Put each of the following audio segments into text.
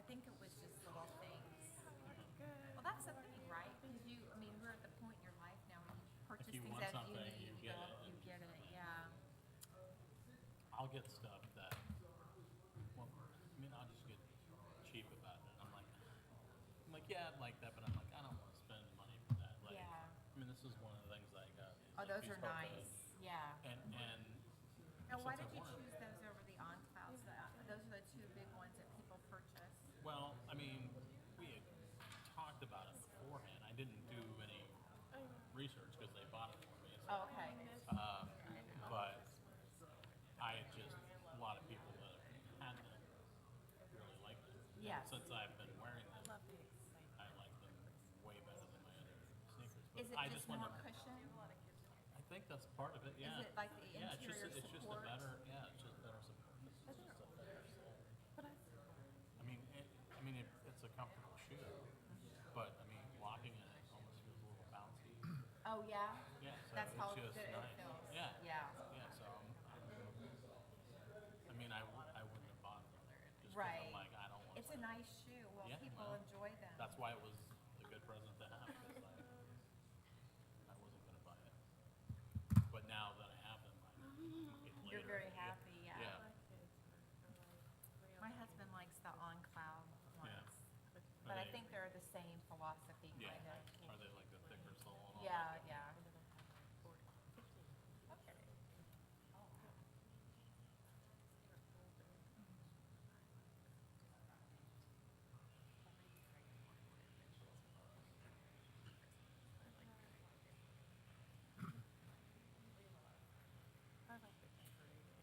think it was just little things. Good. Well, that's the thing, right? Because we're at the point in your life now where you purchase you things want as you something, need. you get it. You get it, yeah. I'll get stuff that, well, I mean, I'll just get cheap about it. Yeah, I'd like that, but I'm like, I don't want to spend money for that. Like, Yeah. I mean, this is one of the things I got. Is Oh, like those these are carpet- nice, yeah. And Now, why since did you I wanted- choose those over the OnClouds? Those are the two big ones that people purchase. Well, I mean, we had talked about it beforehand. I didn't do any research because they bought it for me. So, Oh, okay. but I had just, a lot of people that have had them really like them. And Yes. since I've been wearing them, Love the excitement. I like them way better than my other sneakers. But Is it I just went more to- cushion? I think that's part of it. Yeah. it like the yeah, it's just interior it's just a support? better it's just better support. It's just a better sole. But It's a comfortable shoe, but I mean, walking in it almost feels a little bouncy. Oh, yeah? Yeah, so That's it's how just good it nice. feels. Yeah. Yeah. Yeah, so I mean, I wouldn't have bought them just 'cause Right. I'm like, I don't want. It's a nice shoe. Well, Yeah, people well, enjoy them. That's why it was a good present to have because I wasn't gonna buy it, but now that I have them, You're very happy, yeah. Yeah. my kids are My husband likes the OnCloud ones. Yeah. But I they- think they're the same philosophy, Yeah. kind of. Are they like the thicker sole? And all Yeah, that? yeah. Okay. I like the decorating.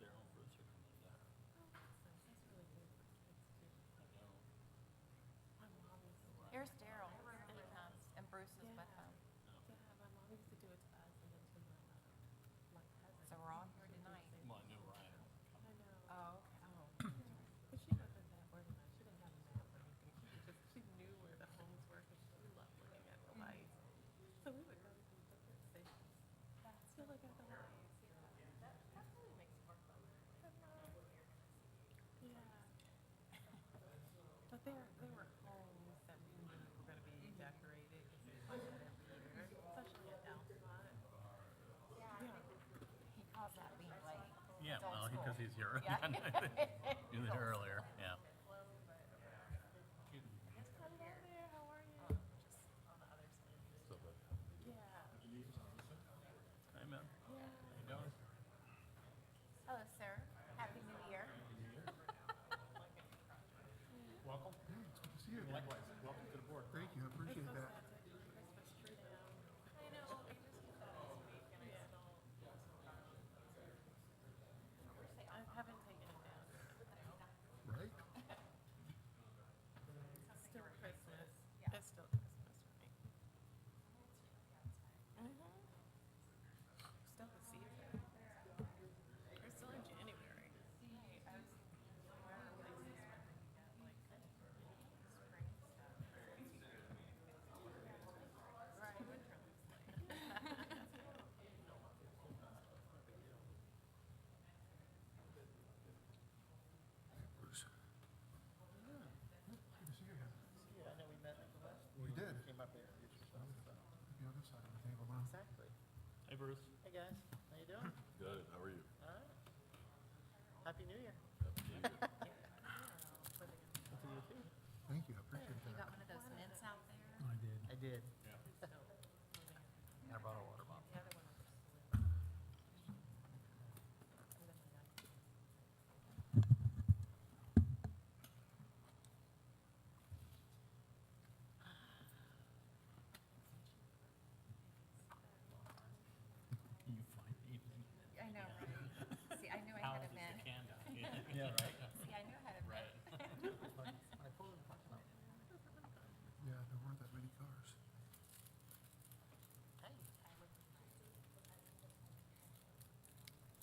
Their own roots are coming down. That's really good for kids too. I know. My mom used to Here's Daryl when he comes, and Bruce is with him. my mom used to do it to us and then to my cousin. So we're all here tonight. Well, I knew Ryan. I know. Oh, okay. But she wasn't that organized. She didn't have a map or anything. She knew where the homes were because she loved looking at the lights. So we would go to these different stations to look at the lights. That really makes it more fun. Yeah. But there were homes that we knew were going to be decorated because we like that every year, especially in Altamont. Yeah. He calls that being late. Yeah, It's old well, school. because he's here. Yeah. He was here earlier. Yeah. Hello there. How are you? So good. Yeah. Hey, man. Yeah. How you doing? Hello, sir. Happy New Year. Welcome. It's good to see you. Likewise. Welcome to the board. Thank you, I appreciate that. Christmas tree down. I know. We just did that this week and it's still. I haven't taken it down. Right? It's still Christmas. It's still Christmas for me. Still the season. We're still in January. Right, winter looks like. Bruce. Good to see you again. Yeah, I know we met We did. came up here and introduced yourself. So. The other side of the table now. Exactly. Hey, Bruce. Hey guys, how you doing? Good. How are you? All right. Happy New Year. Happy New Year. To you too. Thank you, I appreciate You got that. one of those mints out there? I did. I did. I brought a water bottle. The other one was You find eating. I know, right? See, I knew I How had a is the mint. can down? Yeah, right. See, I knew I had a mint. Right. I pulled in the parking lot. Yeah, there weren't that many cars. Hey,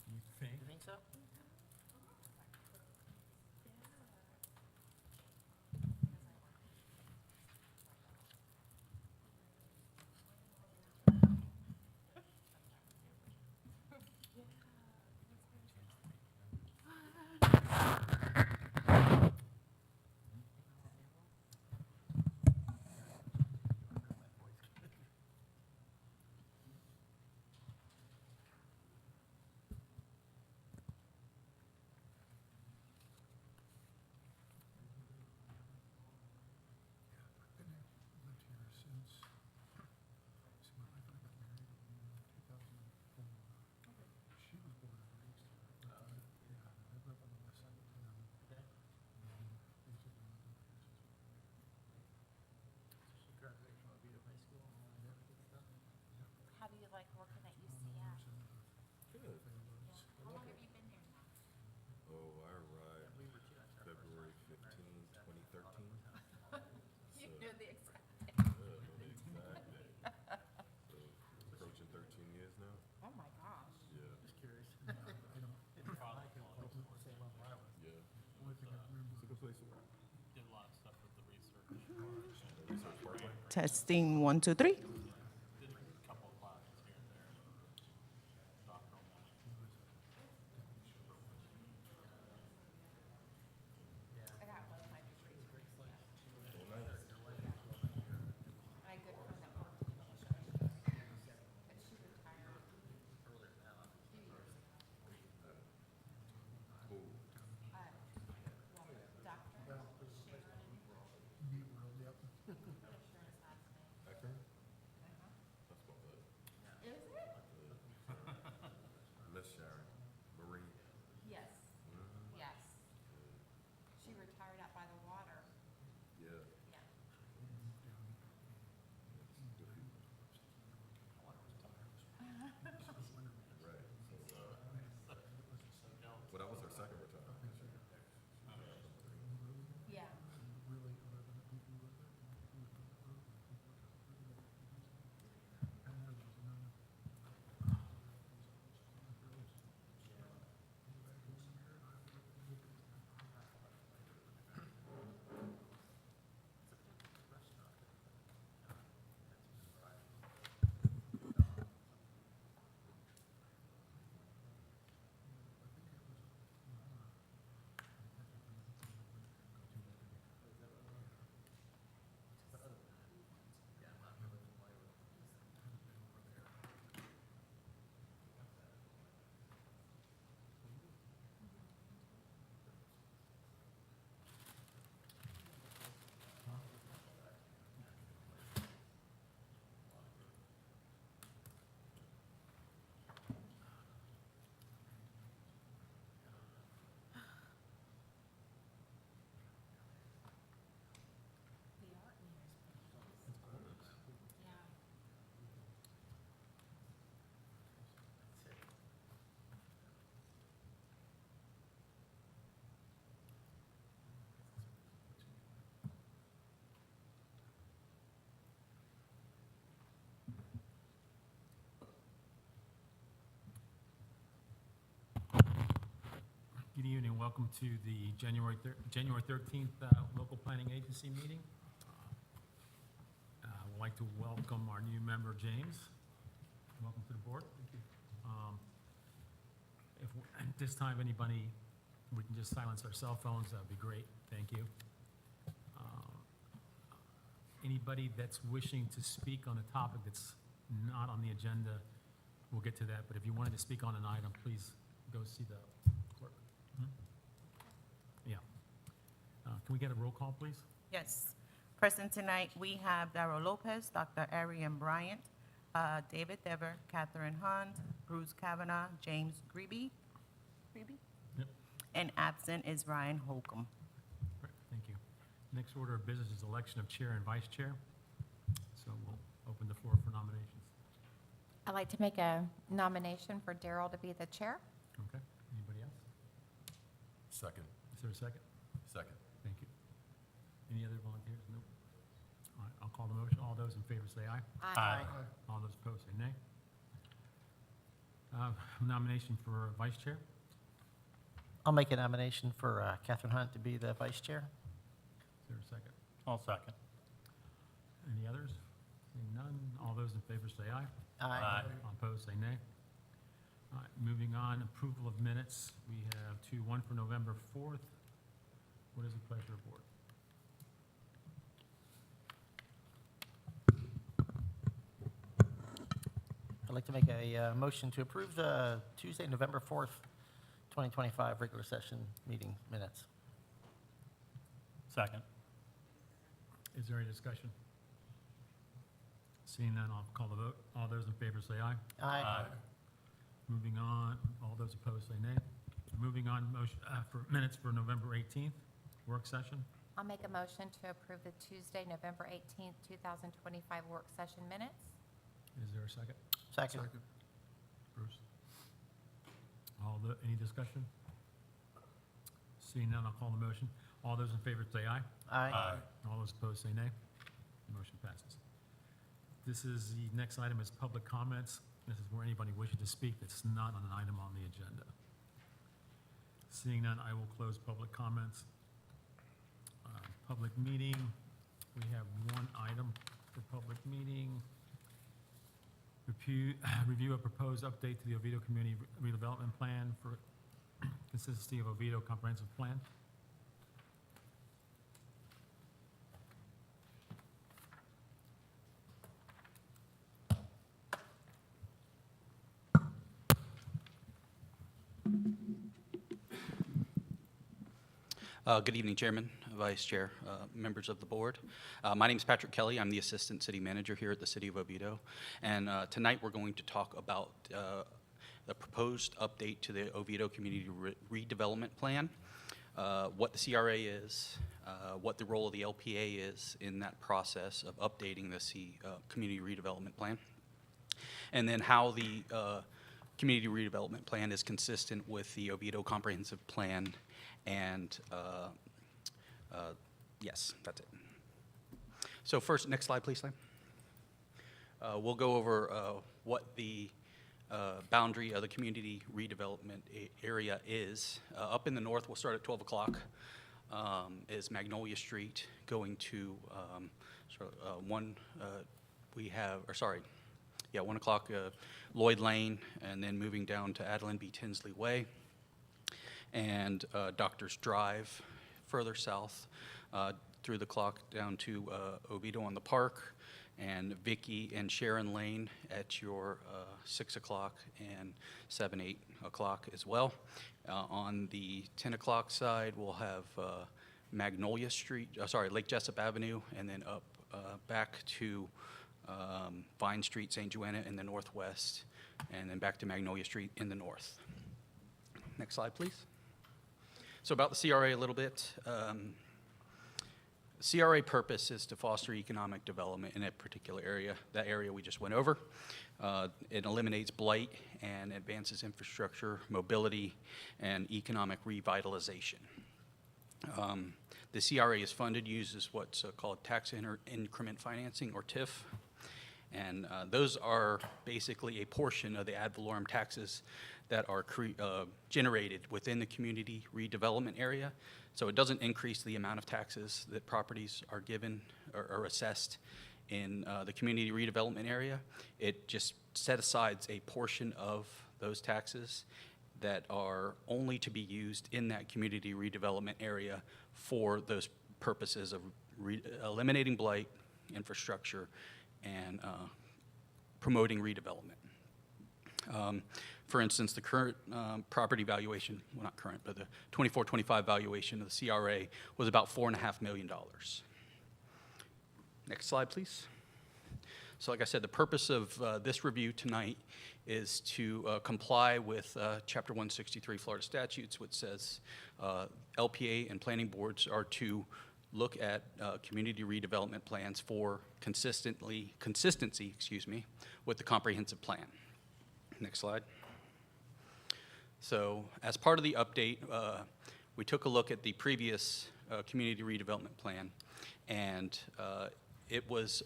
You think? you think so? Testing 1, 2, 3. Couple of classes here and there. Doctoral medicine. I got one of my degrees. I had a good friend that worked in the but she retired a few years ago. Doctor. Yep. Is it? Miss Sharon, Marie. Yes. Yes. She retired out by the water. Yeah. Yeah. Right. Well, that was her second retirement. Yeah. Good evening, welcome to the January 13th Local Planning Agency meeting. I'd like to welcome our new member, James. Welcome to the board. Thank you. If, at this time, anybody, we can just silence our cell phones, that'd be great, thank you. Anybody that's wishing to speak on a topic that's not on the agenda, we'll get to that, but if you wanted to speak on an item, please go see the clerk. Yeah. Can we get a roll call, please? Yes. Present tonight, we have Darrell Lopez, Dr. Arian Bryant, David Dever, Catherine Hunt, Bruce Kavanaugh, James Grebe. Yep. And absent is Ryan Holcomb. Great, thank you. Next order of business is election of chair and vice chair. So we'll open the floor for nominations. I'd like to make a nomination for Darrell to be the chair. Okay, anybody else? Second. Is there a second? Second. Thank you. Any other volunteers? Nope. All right, I'll call the motion. All those in favor say aye. Aye. All those opposed say nay. Nomination for vice chair. I'll make a nomination for Catherine Hunt to be the vice chair. Is there a second? I'll second. Any others? Seeing none, all those in favor say aye. Aye. All opposed, say nay. All right, moving on, approval of minutes. We have two, one for November 4th. What is the pleasure of the board? I'd like to make a motion to approve the Tuesday, November 4th, 2025 regular session meeting minutes. Second. Is there any discussion? Seeing none, I'll call the vote. All those in favor say aye. Aye. Moving on, all those opposed say nay. Moving on, motion, for minutes for November 18th, work session. I'll make a motion to approve the Tuesday, November 18th, 2025 work session minutes. Is there a second? Second. Bruce? Any discussion? Seeing none, I'll call the motion. All those in favor say aye. Aye. All those opposed say nay. Motion passes. This is, the next item is public comments. This is where anybody wishes to speak that's not on an item on the agenda. Seeing none, I will close public comments. Public meeting, We have one item for public meeting. Review a proposed update to the Oviedo Community Redevelopment Plan for consistency of Oviedo Comprehensive Plan. Good evening, Chairman, Vice Chair, members of the board. My name is Patrick Kelly. I'm the Assistant City Manager here at the City of Oviedo. And tonight we're going to talk about the proposed update to the Oviedo Community Redevelopment Plan, what the CRA is, what the role of the LPA is in that process of updating the Community Redevelopment Plan, and then how the Community Redevelopment Plan is consistent with the Oviedo Comprehensive Plan. And yes, that's it. So first, next slide, please, Lam. We'll go over what the boundary of the community redevelopment area is. Up in the north, we'll start at 12 o'clock, is Magnolia Street going to 1 o'clock, Lloyd Lane, and then moving down to Adeline B. Tinsley Way, and Doctors Drive further south through the clock down to Oviedo on the Park, and Vicky and Sharon Lane at your 6 o'clock and 7, 8 o'clock as well. On the 10 o'clock side, we'll have Magnolia Street, Lake Jessup Avenue, and then up back to Vine Street, St. Joanna in the northwest, and then back to Magnolia Street in the north. Next slide, please. So about the CRA a little bit. CRA purpose is to foster economic development in a particular area, that area we just went over. It eliminates blight and advances infrastructure, mobility, and economic revitalization. The CRA is funded, uses what's called tax increment financing, or TIF. And those are basically a portion of the ad valorem taxes that are generated within the community redevelopment area. So it doesn't increase the amount of taxes that properties are given or assessed in the community redevelopment area. It just set aside a portion of those taxes that are only to be used in that community redevelopment area for those purposes of eliminating blight, infrastructure, and promoting redevelopment. For instance, the current property valuation, well, not current, but the 24-25 valuation of the CRA was about $4.5 million. Next slide, please. So like I said, the purpose of this review tonight is to comply with Chapter 163 Florida statutes, which says LPA and planning boards are to look at community redevelopment plans for consistency, with the comprehensive plan. Next slide. So as part of the update, we took a look at the previous community redevelopment plan, and it was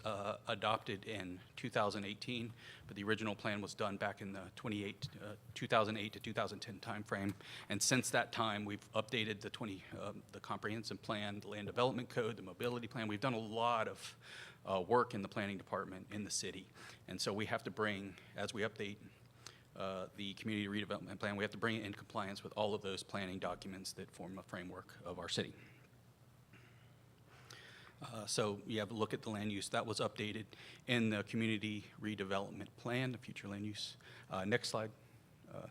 adopted in 2018, but the original plan was done back in the 2008 to 2010 timeframe. And since that time, we've updated the comprehensive plan, the land development code, the mobility plan. We've done a lot of work in the planning department in the city. And so we have to bring, as we update the community redevelopment plan, we have to bring it in compliance with all of those planning documents that form a framework of our city. So you have a look at the land use. That was updated in the community redevelopment plan, the future land use. Next slide,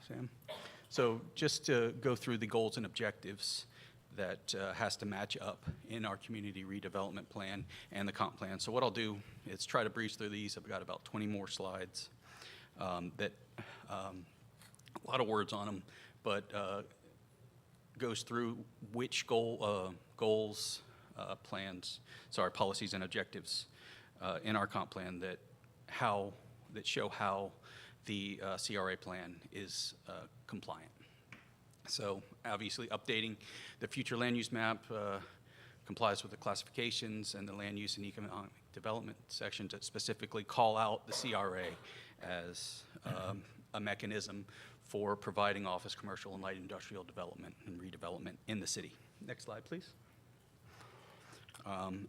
Sam. So just to go through the goals and objectives that has to match up in our community redevelopment plan and the comp plan. So what I'll do is try to breeze through these. I've got about 20 more slides that a lot of words on them, but goes through which goals, policies and objectives in our comp plan that show how the CRA plan is compliant. So obviously updating the future land use map complies with the classifications and the land use and economic development sections that specifically call out the CRA as a mechanism for providing office, commercial, and light industrial development and redevelopment in the city. Next slide, please.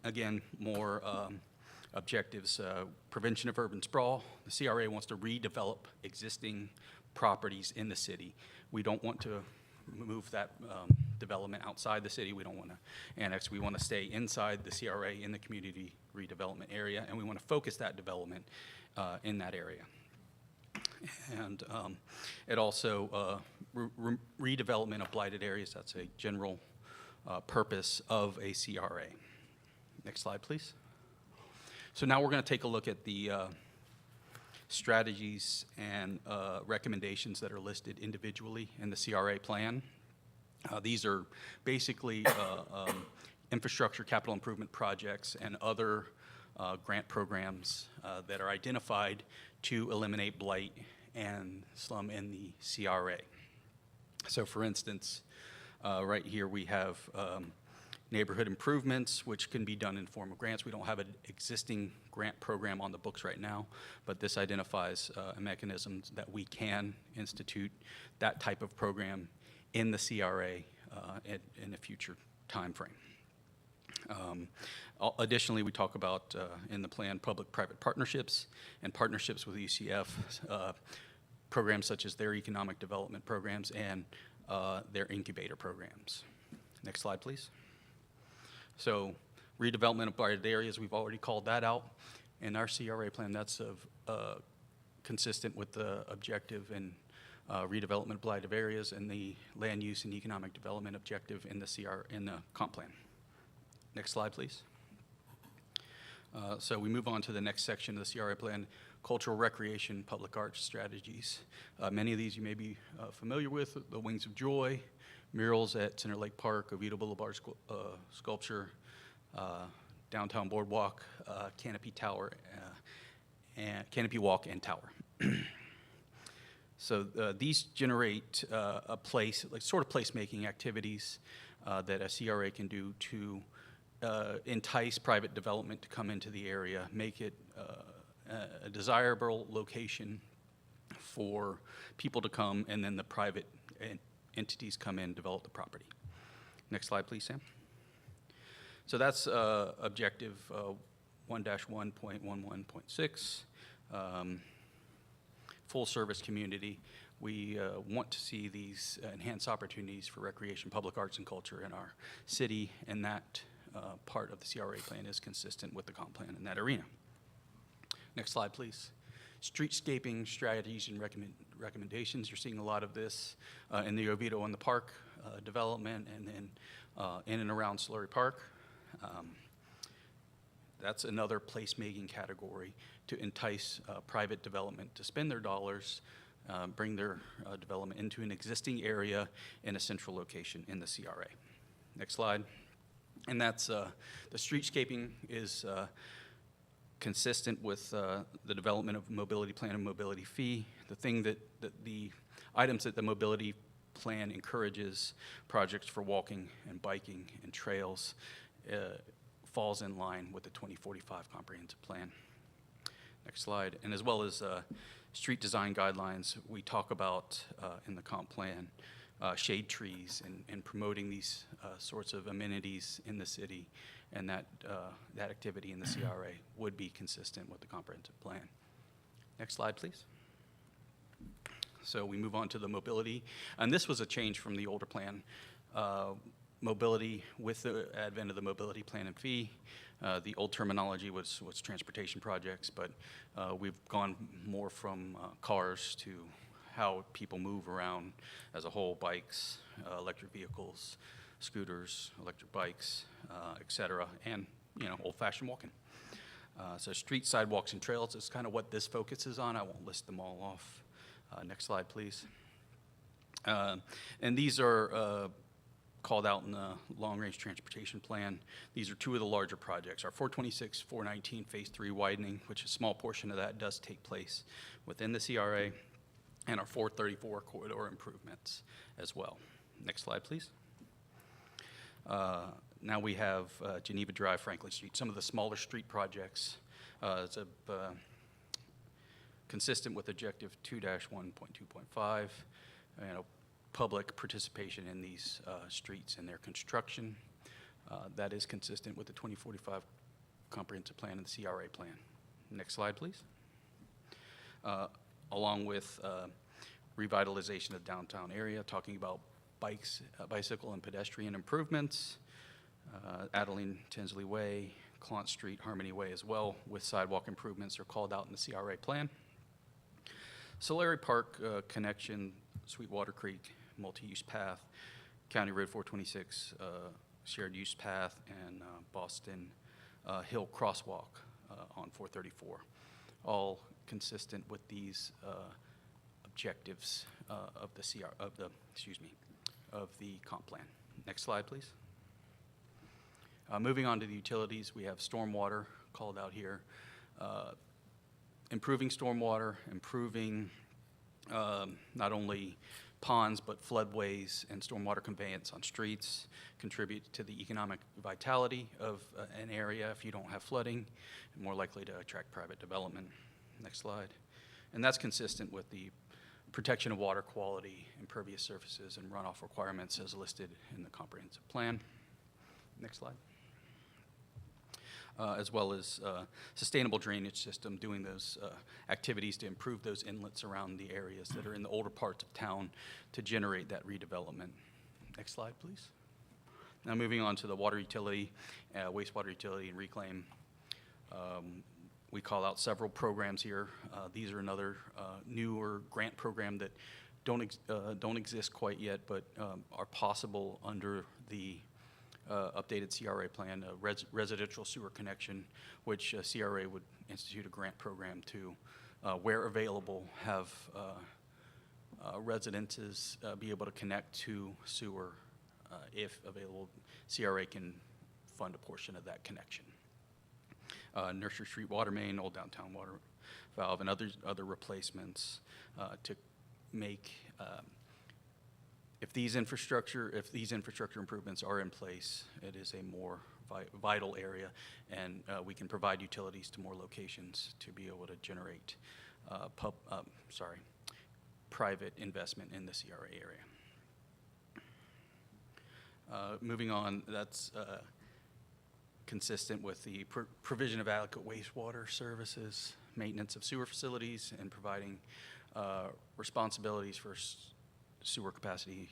Again, more objectives, prevention of urban sprawl. The CRA wants to redevelop existing properties in the city. We don't want to move that development outside the city. We don't want to annex. We want to stay inside the CRA in the community redevelopment area, and we want to focus that development in that area. And it also, redevelopment of blighted areas, that's a general purpose of a CRA. Next slide, please. So now we're going to take a look at the strategies and recommendations that are listed individually in the CRA plan. These are basically infrastructure capital improvement projects and other grant programs that are identified to eliminate blight and slum in the CRA. So for instance, right here we have neighborhood improvements, which can be done in form of grants. We don't have an existing grant program on the books right now, but this identifies a mechanism that we can institute that type of program in the CRA in a future time frame. Additionally, we talk about in the plan public-private partnerships and partnerships with UCF, programs such as their economic development programs and their incubator programs. Next slide, please. So redevelopment of blighted areas, we've already called that out. In our CRA plan, that's consistent with the objective and redevelopment of blighted areas and the land use and economic development objective in the comp plan. Next slide, please. So we move on to the next section of the CRA plan, cultural recreation, public arts strategies. Many of these you may be familiar with, the Wings of Joy, murals at Center Lake Park, Oviedo Boulevard sculpture, downtown boardwalk, canopy tower, and canopy walk and tower. So these generate a place, like sort of placemaking activities that a CRA can do to entice private development to come into the area, make it a desirable location for people to come, and then the private entities come in, develop the property. Next slide, please, Sam. So that's objective 1-1.11.6, full service community. We want to see these enhanced opportunities for recreation, public arts, and culture in our city, and that part of the CRA plan is consistent with the comp plan in that arena. Next slide, please. Streetscaping strategies and recommendations. You're seeing a lot of this in the Oviedo and the Park development, and then in and around Slurry Park. That's another placemaking category to entice private development to spend their dollars, bring their development into an existing area in a central location in the CRA. Next slide. And that's the streetscaping is consistent with the development of mobility plan and mobility fee. The thing the items that the mobility plan encourages projects for walking and biking and trails falls in line with the 2045 comprehensive plan. Next slide. And as well as street design guidelines, we talk about in the comp plan shade trees and promoting these sorts of amenities in the city, and that activity in the CRA would be consistent with the comprehensive plan. Next slide, please. So we move on to the mobility, and this was a change from the older plan. Mobility, with the advent of the mobility plan and fee, the old terminology was transportation projects, but we've gone more from cars to how people move around as a whole, bikes, electric vehicles, scooters, electric bikes, et cetera, and old-fashioned walking. So street, sidewalks, and trails is kind of what this focuses on. I won't list them all off. Next slide, please. And these are called out in the long-range transportation plan. These are two of the larger projects. Our 426, 419 Phase 3 widening, which a small portion of that does take place within the CRA, and our 434 corridor improvements as well. Next slide, please. Now we have Geneva Drive, Franklin Street, some of the smaller street projects. It's consistent with objective 2-1.2.5, public participation in these streets and their construction. That is consistent with the 2045 comprehensive plan and the CRA plan. Next slide, please. Along with revitalization of the downtown area, talking about bicycle and pedestrian improvements, Adeline Tinsley Way, Clant Street, Harmony Way as well, with sidewalk improvements are called out in the CRA plan. Solari Park connection, Sweetwater Creek, multi-use path, County Road 426, shared use path, and Boston Hill crosswalk on 434. All consistent with these objectives of the comp plan. Next slide, please. Moving on to the utilities, we have stormwater called out here. Improving stormwater, improving not only ponds, but floodways and stormwater conveyance on streets, contribute to the economic vitality of an area. If you don't have flooding, more likely to attract private development. Next slide. And that's consistent with the protection of water quality, impervious surfaces, and runoff requirements as listed in the comprehensive plan. Next slide. As well as sustainable drainage system, doing those activities to improve those inlets around the areas that are in the older parts of town to generate that redevelopment. Next slide, please. Now moving on to the water utility, wastewater utility and reclaim. We call out several programs here. These are another newer grant program that don't exist quite yet, but are possible under the updated CRA plan, residential sewer connection, which CRA would institute a grant program to, where available, have residences be able to connect to sewer. If available, CRA can fund a portion of that connection. Nursery Street water main, old downtown water valve, and other replacements to make if these infrastructure improvements are in place, it is a more vital area, and we can provide utilities to more locations to be able to generate private investment in the CRA area. Moving on, that's consistent with the provision of adequate wastewater services, maintenance of sewer facilities, and providing responsibilities for sewer capacity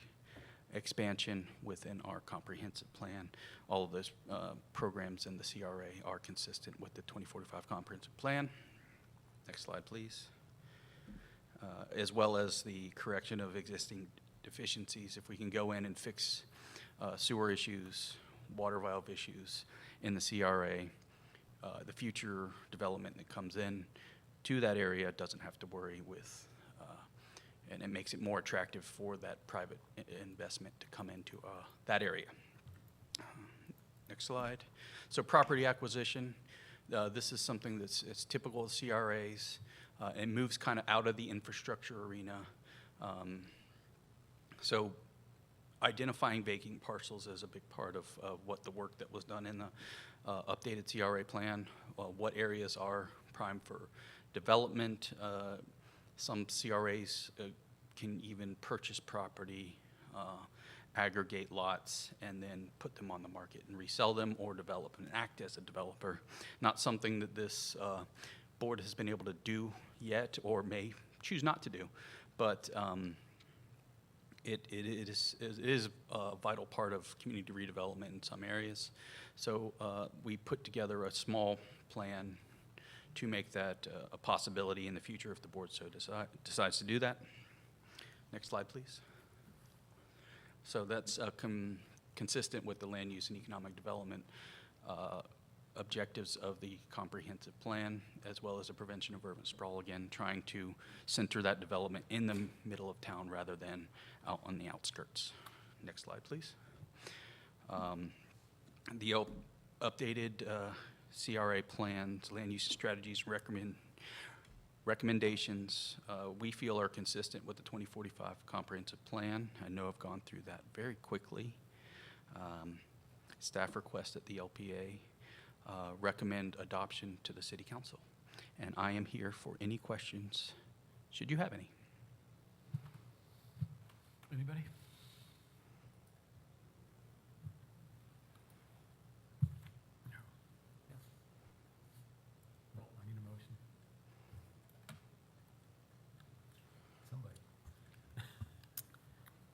expansion within our comprehensive plan. All of those programs in the CRA are consistent with the 2045 comprehensive plan. Next slide, please. As well as the correction of existing deficiencies. If we can go in and fix sewer issues, water valve issues in the CRA, the future development that comes in to that area doesn't have to worry with, and it makes it more attractive for that private investment to come into that area. Next slide. So property acquisition, this is something it's typical of CRAs. It moves kind of out of the infrastructure arena. So identifying vacant parcels is a big part of what the work that was done in the updated CRA plan. What areas are prime for development. Some CRAs can even purchase property, aggregate lots, and then put them on the market and resell them or develop and act as a developer. Not something that this board has been able to do yet or may choose not to do, but it is a vital part of community redevelopment in some areas. So we put together a small plan to make that a possibility in the future if the board so decides to do that. Next slide, please. So that's consistent with the land use and economic development objectives of the comprehensive plan, as well as the prevention of urban sprawl, again, trying to center that development in the middle of town rather than out on the outskirts. Next slide, please. The updated CRA plans, land use strategies, recommendations, we feel are consistent with the 2045 comprehensive plan. I know I've gone through that very quickly. Staff request at the LPA recommend adoption to the City Council. And I am here for any questions, should you have any. Anybody?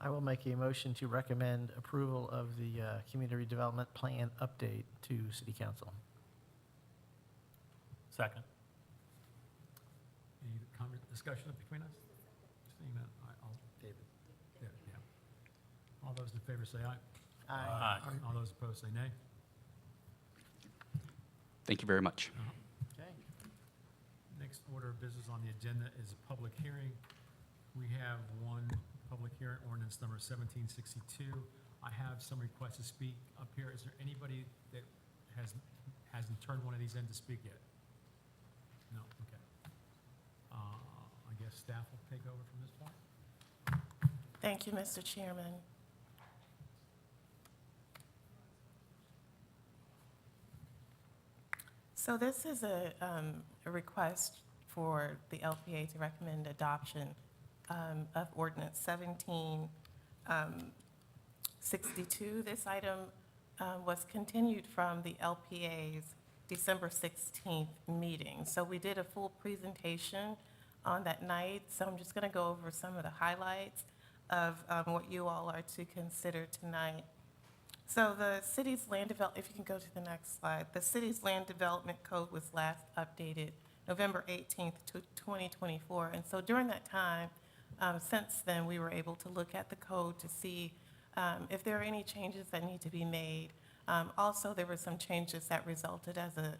I will make a motion to recommend approval of the community development plan update to city council. Second. Any comment, discussion between us? Seeing that, I'll, David. yeah. All those in favor say aye. Aye. All those opposed say nay. Thank you very much. Okay. Next order of business on the agenda is a public hearing. We have one public hearing, ordinance number 1762. I have some requests to speak up here. Is there anybody that hasn't turned one of these in to speak yet? No, okay. I guess staff will take over from this point. Thank you, Mr. Chairman. So this is a request for the LPA to recommend adoption of ordinance 1762. This item was continued from the LPA's December 16th meeting. So we did a full presentation on that night. So I'm just going to go over some of the highlights of what you all are to consider tonight. So the city's land develop, if you can go to the next slide, the city's land development code was last updated November 18th, 2024. And so during that time, since then, we were able to look at the code to see if there are any changes that need to be made. Also, there were some changes that resulted as a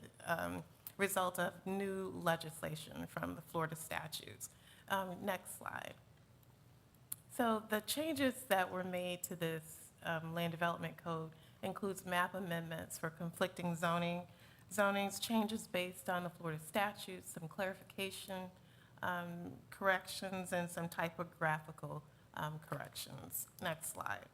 result of new legislation from the Florida statutes. Next slide. So the changes that were made to this land development code includes map amendments for conflicting zonings, changes based on the Florida statutes, some clarification, corrections, and some typographical corrections. Next slide.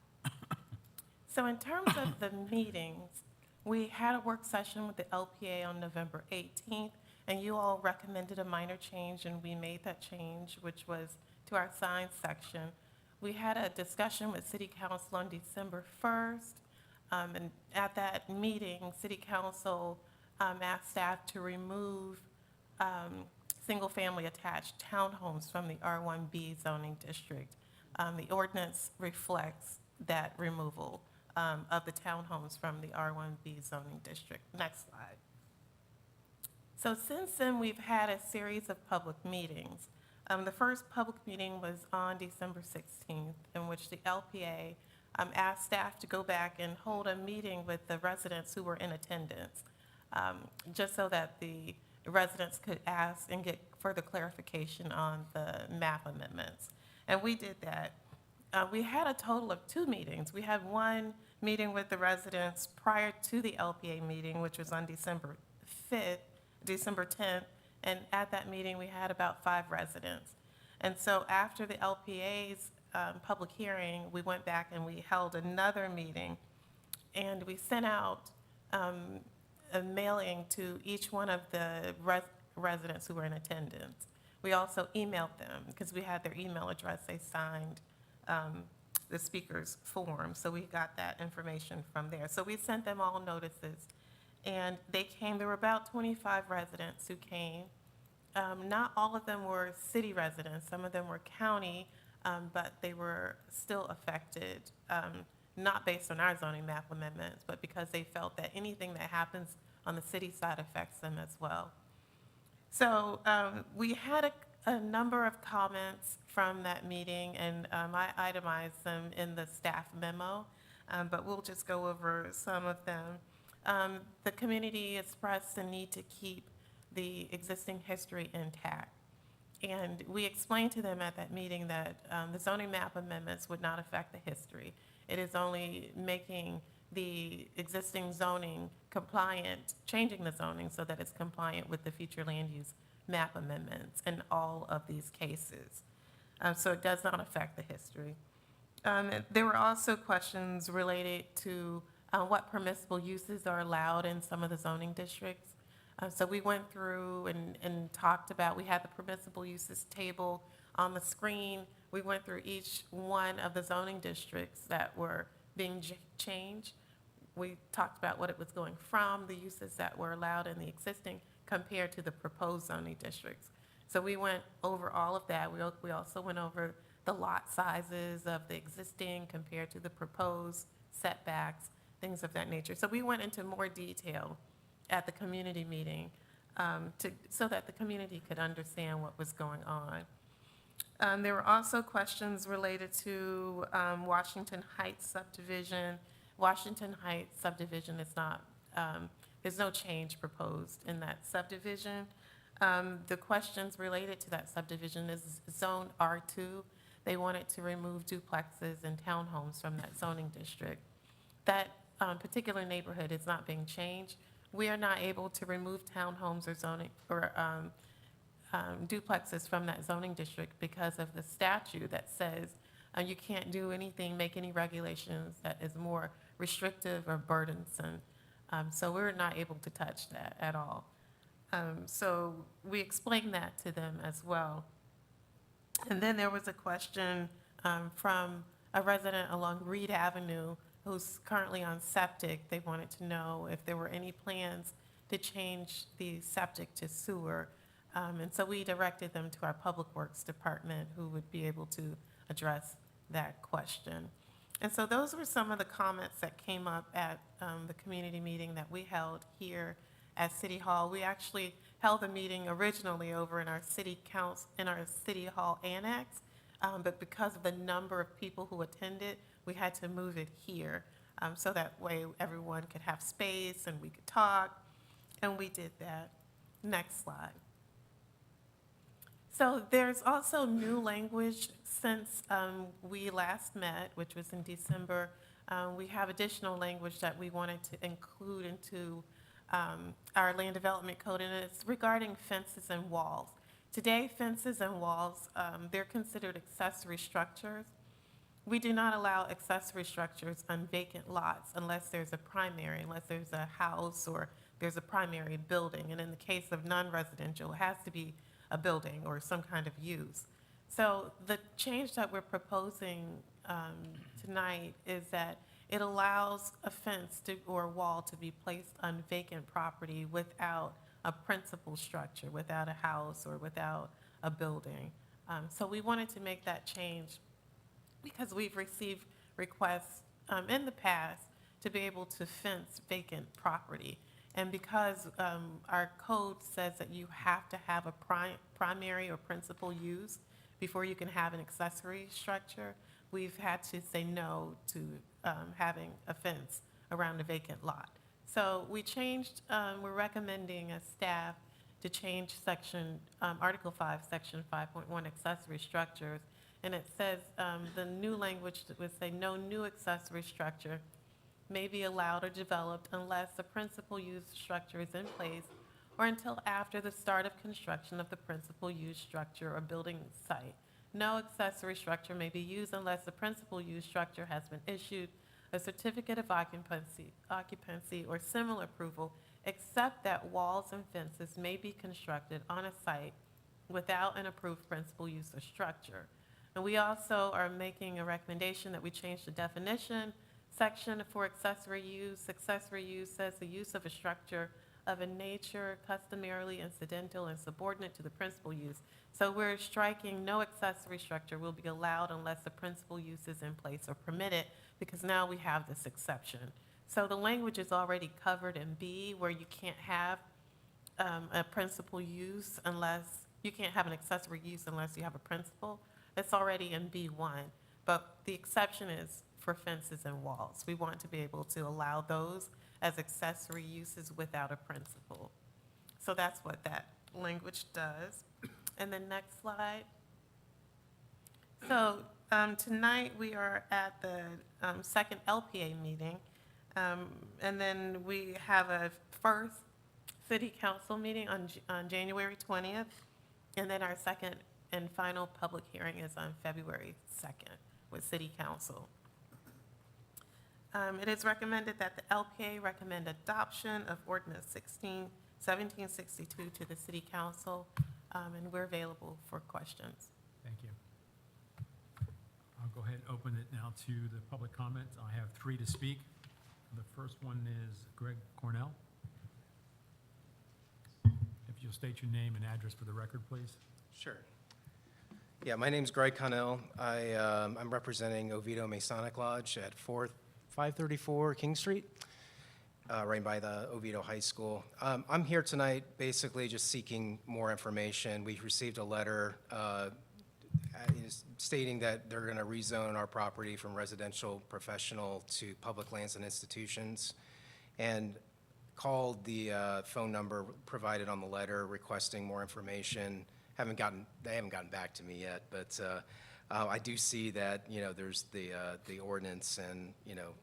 So in terms of the meetings, we had a work session with the LPA on November 18th, and you all recommended a minor change, and we made that change, which was to our signs section. We had a discussion with City Council on December 1st, and at that meeting, City Council asked staff to remove single-family attached townhomes from the R1B zoning district. The ordinance reflects that removal of the townhomes from the R1B zoning district. Next slide. So since then, we've had a series of public meetings. The first public meeting was on December 16th, in which the LPA asked staff to go back and hold a meeting with the residents who were in attendance, just so that the residents could ask and get further clarification on the map amendments. And we did that. We had a total of 2 meetings. We had one meeting with the residents prior to the LPA meeting, which was on December 10th, and at that meeting, we had about 5 residents. And so after the LPA's public hearing, we went back and we held another meeting, and we sent out a mailing to each one of the residents who were in attendance. We also emailed them, because we had their email address. They signed the speaker's form, so we got that information from there. So we sent them all notices, and they came. There were about 25 residents who came. Not all of them were city residents. Some of them were county, but they were still affected, not based on our zoning map amendments, but because they felt that anything that happens on the city side affects them as well. So we had a number of comments from that meeting, and I itemized them in the staff memo, but we'll just go over some of them. The community expressed the need to keep the existing history intact. And we explained to them at that meeting that the zoning map amendments would not affect the history. It is only making the existing zoning compliant, changing the zoning so that it's compliant with the future land use map amendments in all of these cases. So it does not affect the history. There were also questions related to what permissible uses are allowed in some of the zoning districts. So we went through and talked about, we had the permissible uses table on the screen. We went through each one of the zoning districts that were being changed. We talked about what it was going from, the uses that were allowed in the existing compared to the proposed zoning districts. So we went over all of that. We also went over the lot sizes of the existing compared to the proposed setbacks, things of that nature. So we went into more detail at the community meeting so that the community could understand what was going on. There were also questions related to Washington Heights subdivision. Washington Heights subdivision is not, there's no change proposed in that subdivision. The questions related to that subdivision is Zone R2. They wanted to remove duplexes and townhomes from that zoning district. That particular neighborhood is not being changed. We are not able to remove townhomes or zoning or duplexes from that zoning district because of the statute that says you can't do anything, make any regulations that is more restrictive or burdensome. So we're not able to touch that at all. So we explained that to them as well. And then there was a question from a resident along Reed Avenue who's currently on septic. They wanted to know if there were any plans to change the septic to sewer. And so we directed them to our Public Works Department, who would be able to address that question. And so those were some of the comments that came up at the community meeting that we held here at City Hall. We actually held the meeting originally over in our City Council, in our City Hall annex, but because of the number of people who attended, we had to move it here, so that way everyone could have space and we could talk, and we did that. Next slide. So there's also new language since we last met, which was in December. We have additional language that we wanted to include into our land development code, and it's regarding fences and walls. Today, fences and walls, they're considered accessory structures. We do not allow accessory structures on vacant lots unless there's a primary, unless there's a house or there's a primary building. And in the case of non-residential, it has to be a building or some kind of use. So the change that we're proposing tonight is that it allows a fence or a wall to be placed on vacant property without a principal structure, without a house or without a building. So we wanted to make that change because we've received requests in the past to be able to fence vacant property. And because our code says that you have to have a primary or principal use before you can have an accessory structure, we've had to say no to having a fence around a vacant lot. So we changed, we're recommending as staff to change section, Article 5, Section 5.1, accessory structures. And it says, the new language would say no new accessory structure may be allowed or developed unless the principal use structure is in place or until after the start of construction of the principal use structure or building site. No accessory structure may be used unless the principal use structure has been issued a certificate of occupancy or similar approval, except that walls and fences may be constructed on a site without an approved principal use or structure. And we also are making a recommendation that we change the definition section for accessory use. Accessory use says the use of a structure of a nature customarily incidental and subordinate to the principal use. So we're striking no accessory structure will be allowed unless the principal use is in place or permitted, because now we have this exception. So the language is already covered in B, where you can't have a principal use unless, you can't have an accessory use unless you have a principal. It's already in B1, but the exception is for fences and walls. We want to be able to allow those as accessory uses without a principal. So that's what that language does. And then next slide. So tonight we are at the second LPA meeting. And then we have a first city council meeting on January 20th. And then our second and final public hearing is on February 2nd with city council. It is recommended that the LPA recommend adoption of ordinance 1762 to the city council, and we're available for questions. Thank you. I'll go ahead and open it now to the public comment. I have 3 to speak. The first one is Greg Cornell. If you'll state your name and address for the record, please. Sure. Yeah, my name's Greg Connell. I'm representing Oviedo Masonic Lodge at 534 King Street, right by the Oviedo High School. I'm here tonight basically just seeking more information. We received a letter stating that they're going to rezone our property from residential professional to public lands and institutions, and called the phone number provided on the letter requesting more information. They haven't gotten back to me yet, but I do see that, there's the ordinance and,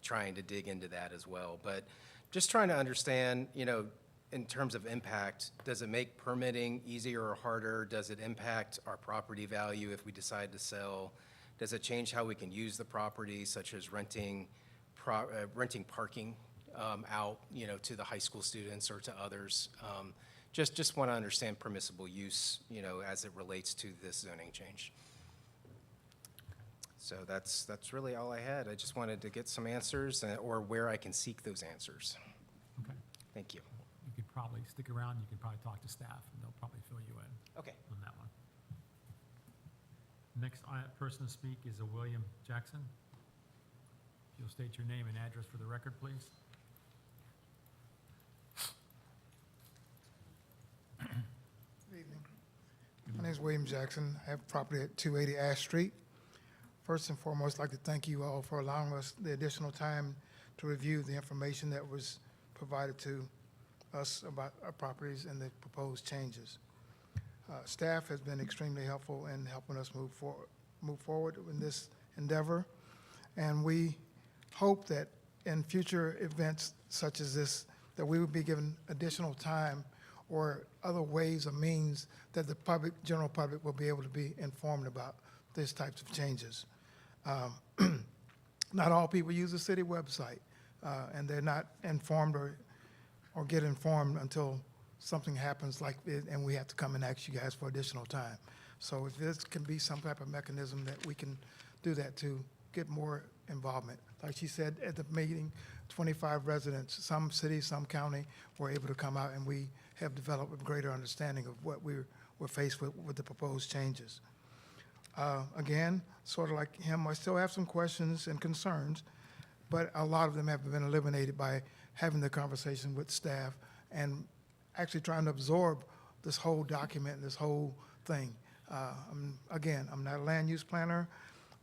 trying to dig into that as well. But just trying to understand, in terms of impact, does it make permitting easier or harder? Does it impact our property value if we decide to sell? Does it change how we can use the property, such as renting parking out, to the high school students or to others? Just want to understand permissible use, as it relates to this zoning change. So that's really all I had. I just wanted to get some answers or where I can seek those answers. Okay. Thank you. You could probably stick around, you could probably talk to staff, and they'll probably fill you in Okay. on that one. Next person to speak is a William Jackson. If you'll state your name and address for the record, please. Good evening. My name is William Jackson. I have property at 280 Ash Street. First and foremost, I'd like to thank you all for allowing us the additional time to review the information that was provided to us about our properties and the proposed changes. Staff has been extremely helpful in helping us move forward in this endeavor, and we hope that in future events such as this, that we will be given additional time or other ways or means that the general public will be able to be informed about these types of changes. Not all people use the city website, and they're not informed or get informed until something happens like it, and we have to come and ask you guys for additional time. So if this can be some type of mechanism that we can do that to get more involvement. Like she said at the meeting, 25 residents, some cities, some county, were able to come out, and we have developed a greater understanding of what we're faced with the proposed changes. Again, sort of like him, I still have some questions and concerns, but a lot of them have been eliminated by having the conversation with staff and actually trying to absorb this whole document, this whole thing. Again, I'm not a land use planner,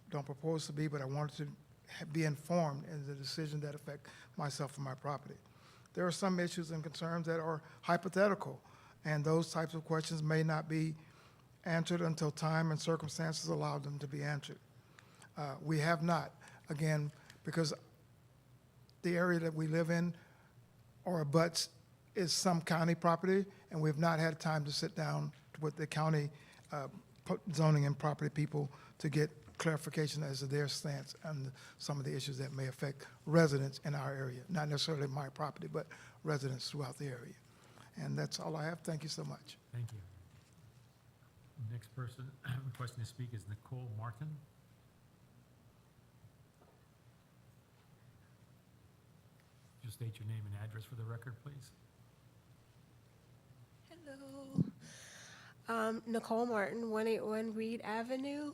don't propose to be, but I wanted to be informed in the decision that affect myself and my property. There are some issues and concerns that are hypothetical, and those types of questions may not be answered until time and circumstances allow them to be answered. We have not, again, because the area that we live in or abuts is some county property, and we've not had time to sit down with the county zoning and property people to get clarification as to their stance on some of the issues that may affect residents in our area, not necessarily my property, but residents throughout the area. And that's all I have. Thank you so much. Thank you. Next person requesting to speak is Nicole Martin. Just state your name and address for the record, please. Hello. Nicole Martin, 181 Reed Avenue.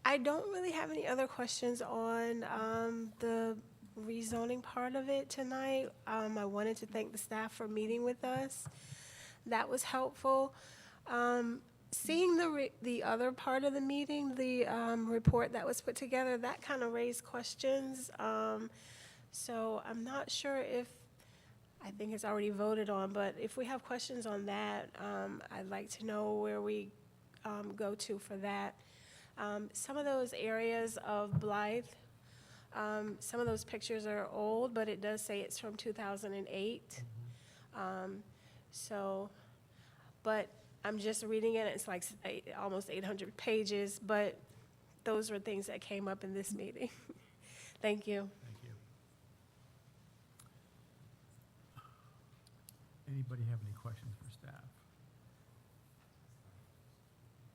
I don't really have any other questions on the rezoning part of it tonight. I wanted to thank the staff for meeting with us. That was helpful. Seeing the other part of the meeting, the report that was put together, that kind of raised questions. So I'm not sure if, I think it's already voted on, but if we have questions on that, I'd like to know where we go to for that. Some of those areas of Blythe, some of those pictures are old, but it does say it's from 2008. But I'm just reading it, it's like almost 800 pages, but those were things that came up in this meeting. Thank you. Thank you. Anybody have any questions for staff?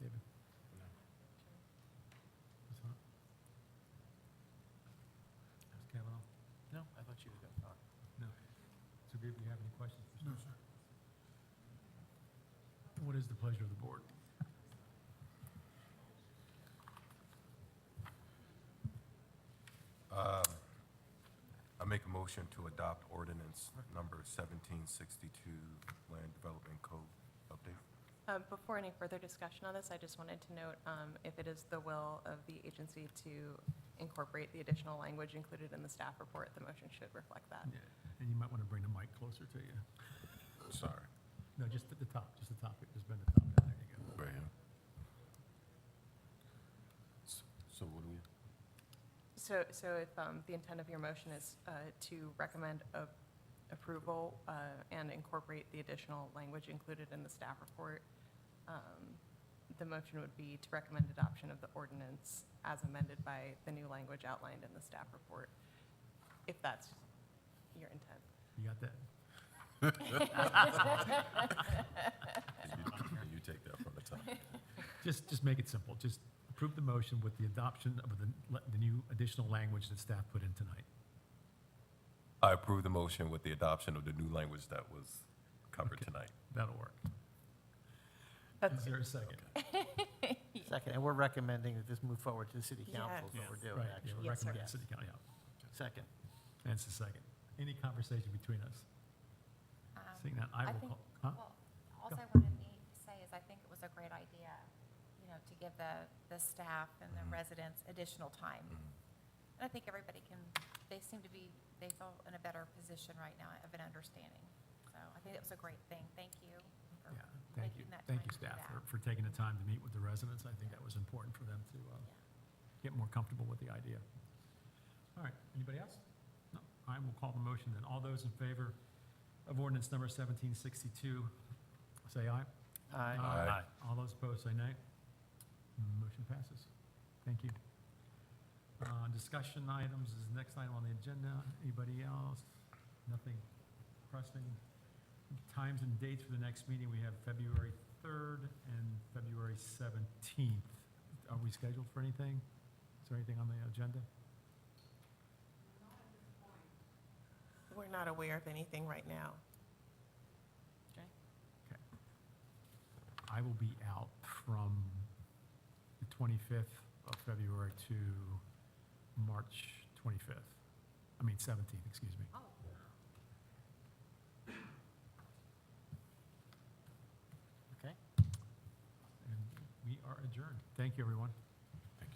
David? Ms. Hunt? Ms. Kavanaugh? No, I thought you were going to talk. No. So, do you have any questions for staff? No, sir. What is the pleasure of the board? I make a motion to adopt ordinance number 1762, Land Development Code update. Before any further discussion on this, I just wanted to note, if it is the will of the agency to incorporate the additional language included in the staff report, the motion should reflect that. Yeah, and you might want to bring the mic closer to you. Sorry, No, just at the top, just the top, just bend the top down, there you go. right here. So what do we, So if the intent of your motion is to recommend approval and incorporate the additional language included in the staff report, the motion would be to recommend adoption of the ordinance as amended by the new language outlined in the staff report, if that's your intent. You got that? you take that from the top. Just make it simple. Just approve the motion with the adoption of the new additional language that staff put in tonight. I approve the motion with the adoption of the new language that was covered Okay. tonight. That'll work. That's Is there a second? Second, and we're recommending that this move forward to the city council, is Yes. what we're doing, Right, yeah, actually. we're Yes, sir. recommending city council, yeah. Second. That's the second. Any conversation between us? Seeing that, I will think, call, huh? well, all Go. I wanted to say is I think it was a great idea, to give the staff and the residents additional time. And I think everybody they seem to be, they feel in a better position right now of an understanding. So I think it was a great thing. Thank you for Yeah, thank you. making that Thank time you, to do staff, that. for taking the time to meet with the residents. I think that was important for them to get more comfortable with the idea. All right, anybody else? No, I will call the motion then. All those in favor of ordinance number 1762, say aye. Aye. Aye. All those opposed, say nay. Motion passes. Thank you. Discussion items is the next item on the agenda. Anybody else? Nothing pressing. Times and dates for the next meeting, we have February 3rd and February 17th. Are we scheduled for anything? Is there anything on the agenda? We're not aware of anything right now. Okay. I will be out from the 25th of February to March 25th. I mean 17th, excuse me. Okay. And we are adjourned. Thank you, everyone.